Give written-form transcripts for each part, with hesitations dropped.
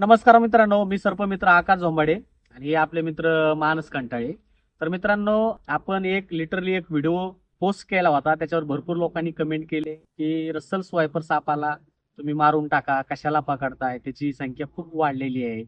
नमस्कार मित्रांनो, मी सर्पमित्र आकाश झोंबाडे आणि हे आपले मित्र मानस कंटाळे. तर मित्रांनो, आपण लिटरली एक व्हिडिओ पोस्ट केला होता. त्याच्यावर भरपूर लोकांनी कमेंट केले की रसल स्वायपर सापाला तुम्ही मारून टाका, कशाला पकडताय, त्याची संख्या खूप वाढलेली आहे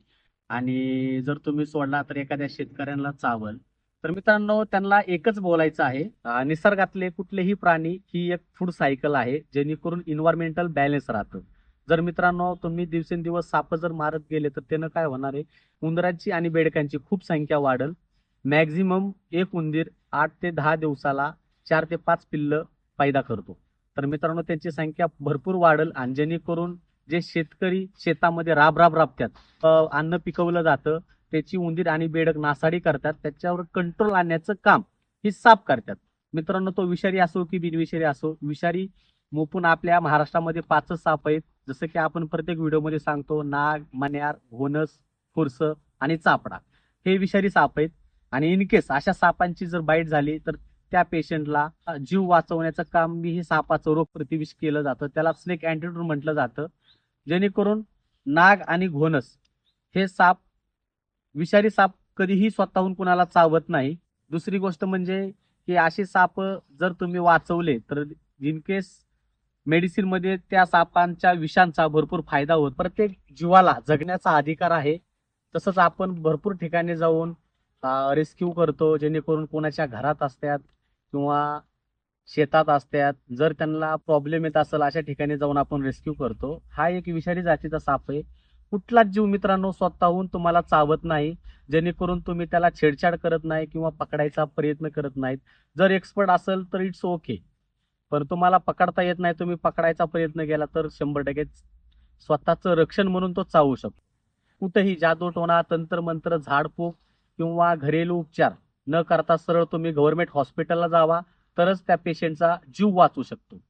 आणि जर तुम्ही सोडला तर एखाद्या शेतकऱ्यांना चावल. तर मित्रांनो, त्यांना एकच बोलायचं आहे, निसर्गातले कुठलेही प्राणी ही एक फूड सायकल आहे, जेणेकरून इन्व्हायरमेंटल बॅलन्स राहतं. जर मित्रांनो तुम्ही दिवसेंदिवस साप जर मारत गेले तर त्यानं काय होणार आहे, उंदरांची आणि बेडकांची खूप संख्या वाढेल. मॅक्झिमम एक उंदीर 8 ते 10 दिवसाला 4 ते 5 पिल्ल पैदा करतो. तर मित्रांनो त्यांची संख्या भरपूर वाढेल आणि जेणेकरून जे शेतकरी शेतामध्ये राबतात, अन्न पिकवलं जातं, त्याची उंदीर आणि बेडक नासाडी करतात, त्याच्यावर कंट्रोल आणण्याचं काम ही साप करतात. मित्रांनो, तो विषारी असो की बिनविषारी असो, विषारी मोपून आपल्या महाराष्ट्रामध्ये 5च साप आहेत. जसं की आपण प्रत्येक व्हिडिओमध्ये सांगतो, नाग, मण्यार, घोणस, फुरस आणि चापडा हे विषारी साप आहेत. आणि इन केस अशा सापांची जर बाईट झाली तर त्या पेशंटला जीव वाचवण्याचं काम मी हे सापाचं रोग प्रतिविष केलं जातं. त्याला स्नेक अँटिडोट म्हटलं जातं. जेणेकरून नाग आणि घोणस हे साप, विषारी साप कधीही स्वतःहून कुणाला चावत नाही. दुसरी गोष्ट म्हणजे की असे साप जर तुम्ही वाचवले तर इन केस मेडिसिन मध्ये त्या सापांच्या विषांचा भरपूर फायदा होतो. प्रत्येक जीवाला जगण्याचा अधिकार आहे. तसंच आपण भरपूर ठिकाणी जाऊन रेस्क्यू करतो, जेणेकरून कोणाच्या घरात असतात किंवा शेतात असतात, जर त्यांना प्रॉब्लेम येत असेल अशा ठिकाणी जाऊन आपण रेस्क्यू करतो. हा एक विषारी जातीचा साप आहे. कुठलाच जीव मित्रांनो स्वतःहून तुम्हाला चावत नाही, जेणेकरून तुम्ही त्याला छेडछाड करत नाही किंवा पकडायचा प्रयत्न करत नाहीत. जर एक्सपर्ट असेल तर इट्स ओके, पण तुम्हाला पकडता येत नाही, तुम्ही पकडायचा प्रयत्न केला तर 100% स्वतःचं रक्षण म्हणून तो चावू शकतो. कुठेही जादूटोणा, तंत्रमंत्र, झाडफूक किंवा घरेलू उपचार न करता सरळ तुम्ही गव्हर्नमेंट हॉस्पिटलला जावा, तरच त्या पेशंटचा जीव वाचू शकतो.